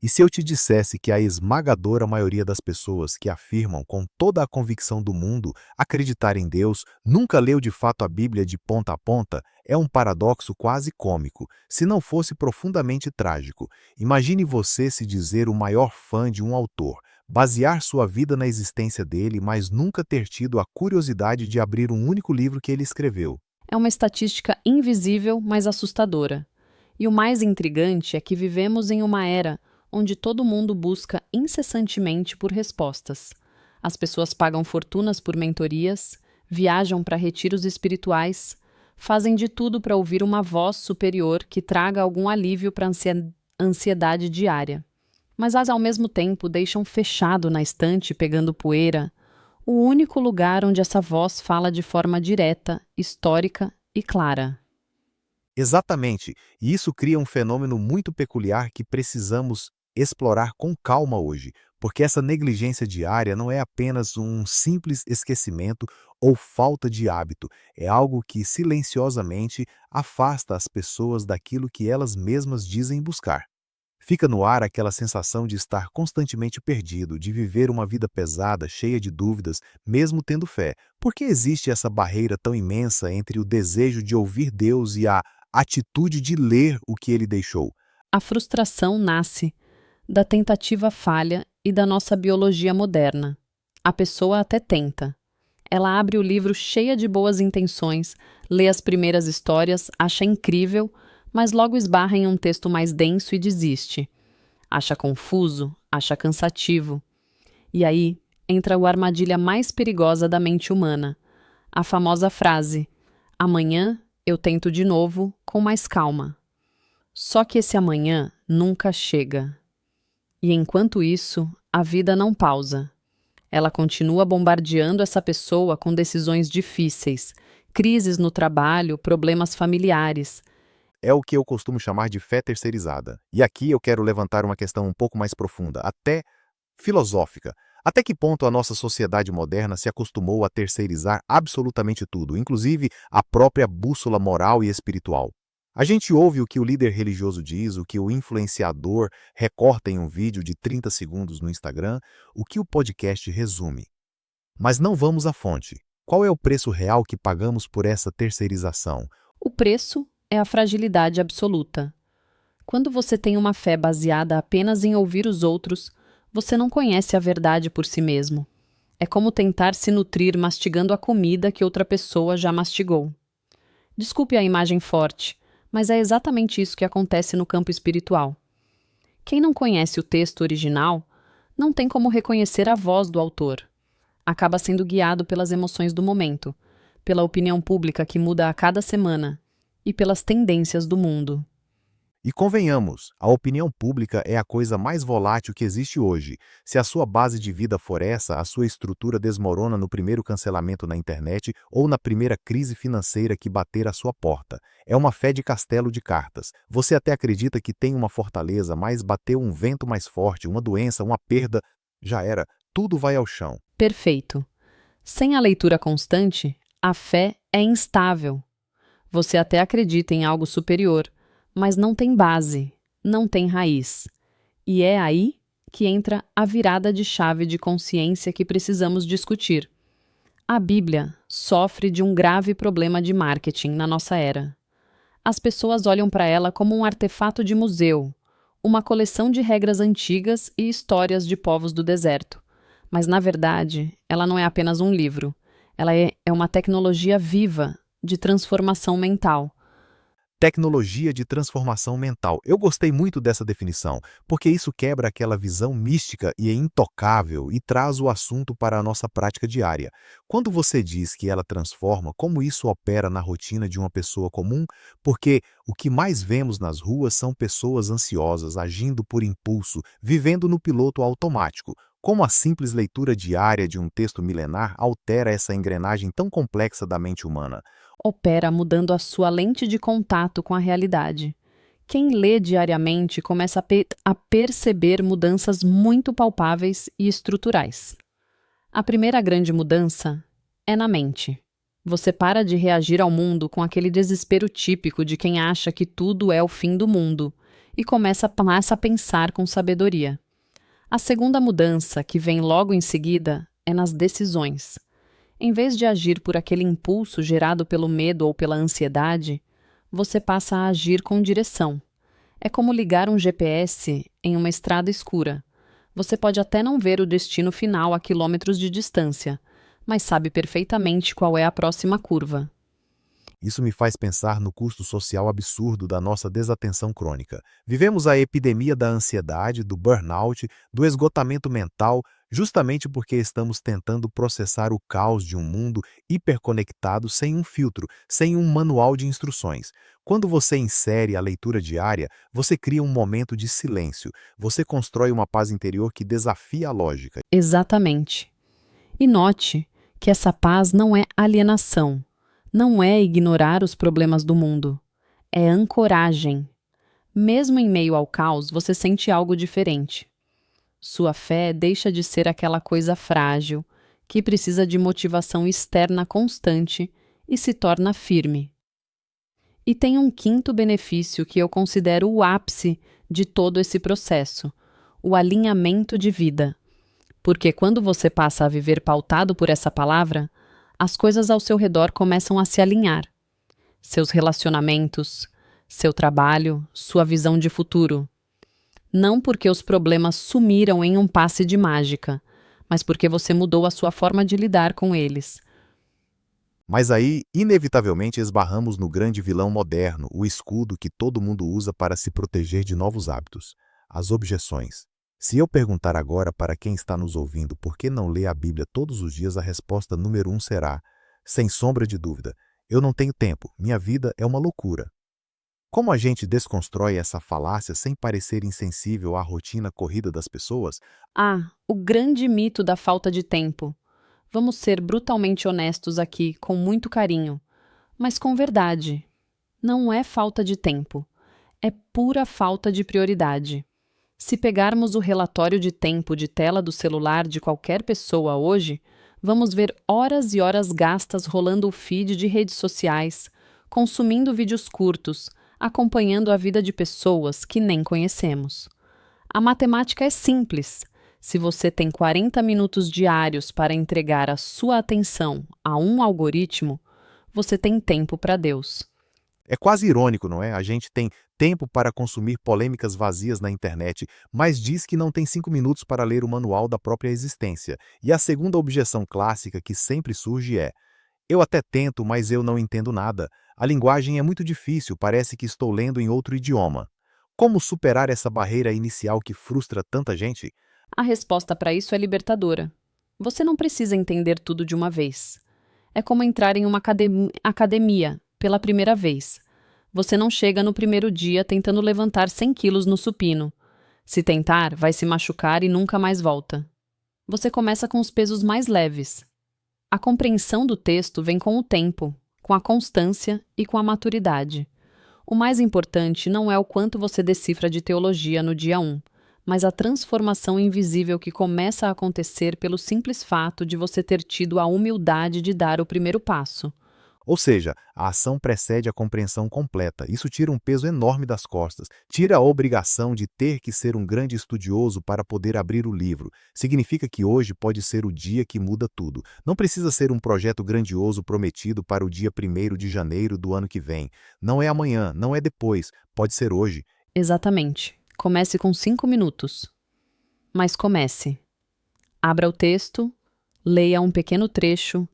E se eu te dissesse que a esmagadora maioria das pessoas que afirmam com toda a convicção do mundo acreditar em Deus nunca leu de fato a Bíblia de ponta a ponta, é um paradoxo quase cômico, se não fosse profundamente trágico. Imagine você se dizer o maior fã de um autor, basear sua vida na existência dele, mas nunca ter tido a curiosidade de abrir um único livro que ele escreveu. É uma estatística invisível, mas assustadora. E o mais intrigante é que vivemos em uma era onde todo mundo busca incessantemente por respostas. As pessoas pagam fortunas por mentorias, viajam para retiros espirituais, fazem de tudo para ouvir uma voz superior que traga algum alívio para a ansiedade diária. Mas as, ao mesmo tempo, deixam fechado na estante, pegando poeira, o único lugar onde essa voz fala de forma direta, histórica e clara. Exatamente, e isso cria um fenômeno muito peculiar que precisamos explorar com calma hoje, porque essa negligência diária não é apenas um simples esquecimento ou falta de hábito, é algo que silenciosamente afasta as pessoas daquilo que elas mesmas dizem buscar. Fica no ar aquela sensação de estar constantemente perdido, de viver uma vida pesada, cheia de dúvidas, mesmo tendo fé. Por que existe essa barreira tão imensa entre o desejo de ouvir Deus e a atitude de ler o que ele deixou? A frustração nasce da tentativa falha e da nossa biologia moderna. A pessoa até tenta. Ela abre o livro cheia de boas intenções, lê as primeiras histórias, acha incrível, mas logo esbarra em um texto mais denso e desiste. Acha confuso, acha cansativo. E aí entra a armadilha mais perigosa da mente humana, a famosa frase: amanhã eu tento de novo, com mais calma. Só que esse amanhã nunca chega. E enquanto isso, a vida não pausa. Ela continua bombardeando essa pessoa com decisões difíceis, crises no trabalho, problemas familiares. É o que eu costumo chamar de fé terceirizada. E aqui eu quero levantar uma questão um pouco mais profunda, até filosófica. Até que ponto a nossa sociedade moderna se acostumou a terceirizar absolutamente tudo, inclusive a própria bússola moral e espiritual? A gente ouve o que o líder religioso diz, o que o influenciador recorta em um vídeo de 30 segundos no Instagram, o que o podcast resume. Mas não vamos à fonte. Qual é o preço real que pagamos por essa terceirização? O preço é a fragilidade absoluta. Quando você tem uma fé baseada apenas em ouvir os outros, você não conhece a verdade por si mesmo. É como tentar se nutrir mastigando a comida que outra pessoa já mastigou. Desculpe a imagem forte, mas é exatamente isso que acontece no campo espiritual. Quem não conhece o texto original não tem como reconhecer a voz do autor. Acaba sendo guiado pelas emoções do momento, pela opinião pública que muda a cada semana e pelas tendências do mundo. E convenhamos, a opinião pública é a coisa mais volátil que existe hoje. Se a sua base de vida for essa, a sua estrutura desmorona no primeiro cancelamento na internet ou na primeira crise financeira que bater à sua porta. É uma fé de castelo de cartas. Você até acredita que tem uma fortaleza, mas bateu um vento mais forte, uma doença, uma perda, já era, tudo vai ao chão. Perfeito. Sem a leitura constante, a fé é instável. Você até acredita em algo superior, mas não tem base, não tem raiz. E é aí que entra a virada de chave de consciência que precisamos discutir. A Bíblia sofre de um grave problema de marketing na nossa era. As pessoas olham para ela como um artefato de museu, uma coleção de regras antigas e histórias de povos do deserto. Mas, na verdade, ela não é apenas um livro. Ela é uma tecnologia viva de transformação mental. Tecnologia de transformação mental. Eu gostei muito dessa definição, porque isso quebra aquela visão mística e intocável e traz o assunto para a nossa prática diária. Quando você diz que ela transforma, como isso opera na rotina de uma pessoa comum? Porque o que mais vemos nas ruas são pessoas ansiosas, agindo por impulso, vivendo no piloto automático. Como a simples leitura diária de um texto milenar altera essa engrenagem tão complexa da mente humana? Opera mudando a sua lente de contato com a realidade. Quem lê diariamente começa a perceber mudanças muito palpáveis e estruturais. A primeira grande mudança é na mente. Você para de reagir ao mundo com aquele desespero típico de quem acha que tudo é o fim do mundo e começa a pensar com sabedoria. A segunda mudança, que vem logo em seguida, é nas decisões. Em vez de agir por aquele impulso gerado pelo medo ou pela ansiedade, você passa a agir com direção. É como ligar um GPS em uma estrada escura. Você pode até não ver o destino final a quilômetros de distância, mas sabe perfeitamente qual é a próxima curva. Isso me faz pensar no custo social absurdo da nossa desatenção crônica. Vivemos a epidemia da ansiedade, do burnout, do esgotamento mental, justamente porque estamos tentando processar o caos de um mundo hiperconectado sem um filtro, sem um manual de instruções. Quando você insere a leitura diária, você cria um momento de silêncio. Você constrói uma paz interior que desafia a lógica. Exatamente. E note que essa paz não é alienação, não é ignorar os problemas do mundo, é ancoragem. Mesmo em meio ao caos, você sente algo diferente. Sua fé deixa de ser aquela coisa frágil, que precisa de motivação externa constante e se torna firme. E tem um quinto benefício que eu considero o ápice de todo esse processo: o alinhamento de vida. Porque quando você passa a viver pautado por essa palavra, as coisas ao seu redor começam a se alinhar. Seus relacionamentos, seu trabalho, sua visão de futuro. Não porque os problemas sumiram em um passe de mágica, mas porque você mudou a sua forma de lidar com eles. Mas aí, inevitavelmente, esbarramos no grande vilão moderno, o escudo que todo mundo usa para se proteger de novos hábitos: as objeções. Se eu perguntar agora para quem está nos ouvindo por que não lê a Bíblia todos os dias, a resposta número 1 será, sem sombra de dúvida: eu não tenho tempo, minha vida é uma loucura. Como a gente desconstrói essa falácia sem parecer insensível à rotina corrida das pessoas? O grande mito da falta de tempo. Vamos ser brutalmente honestos aqui, com muito carinho, mas com verdade. Não é falta de tempo, é pura falta de prioridade. Se pegarmos o relatório de tempo de tela do celular de qualquer pessoa hoje, vamos ver horas e horas gastas rolando o feed de redes sociais, consumindo vídeos curtos, acompanhando a vida de pessoas que nem conhecemos. A matemática é simples. Se você tem 40 minutos diários para entregar a sua atenção a um algoritmo, você tem tempo para Deus. É quase irônico, não é? A gente tem tempo para consumir polêmicas vazias na internet, mas diz que não tem 5 minutos para ler o manual da própria existência. E a segunda objeção clássica que sempre surge é: eu até tento, mas eu não entendo nada. A linguagem é muito difícil, parece que estou lendo em outro idioma. Como superar essa barreira inicial que frustra tanta gente? A resposta para isso é libertadora. Você não precisa entender tudo de uma vez. É como entrar em uma academia pela primeira vez. Você não chega no primeiro dia tentando levantar 100 quilos no supino. Se tentar, vai se machucar e nunca mais volta. Você começa com os pesos mais leves. A compreensão do texto vem com o tempo, com a constância e com a maturidade. O mais importante não é o quanto você decifra de teologia no dia 1, mas a transformação invisível que começa a acontecer pelo simples fato de você ter tido a humildade de dar o primeiro passo. Ou seja, a ação precede a compreensão completa. Isso tira um peso enorme das costas. Tira a obrigação de ter que ser um grande estudioso para poder abrir o livro. Significa que hoje pode ser o dia que muda tudo. Não precisa ser um projeto grandioso prometido para o dia 1º de janeiro do ano que vem. Não é amanhã, não é depois. Pode ser hoje. Exatamente. Comece com 5 minutos. Mas comece. Abra o texto, leia um pequeno trecho,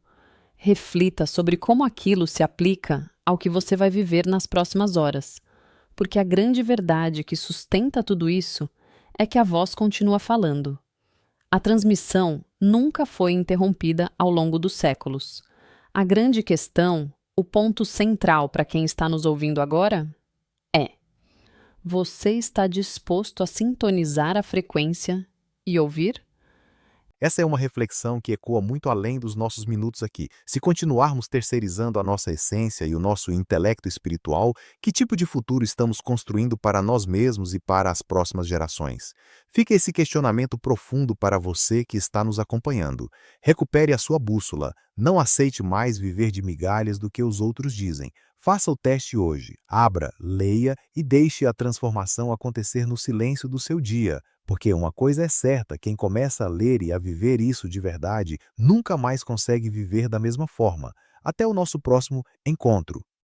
reflita sobre como aquilo se aplica ao que você vai viver nas próximas horas. Porque a grande verdade que sustenta tudo isso é que a voz continua falando. A transmissão nunca foi interrompida ao longo dos séculos. A grande questão, o ponto central para quem está nos ouvindo agora, é: você está disposto a sintonizar a frequência e ouvir? Essa é uma reflexão que ecoa muito além dos nossos minutos aqui. Se continuarmos terceirizando a nossa essência e o nosso intelecto espiritual, que tipo de futuro estamos construindo para nós mesmos e para as próximas gerações? Fica esse questionamento profundo para você que está nos acompanhando. Recupere a sua bússola. Não aceite mais viver de migalhas do que os outros dizem. Faça o teste hoje. Abra, leia e deixe a transformação acontecer no silêncio do seu dia. Porque uma coisa é certa, quem começa a ler e a viver isso de verdade nunca mais consegue viver da mesma forma. Até o nosso próximo encontro.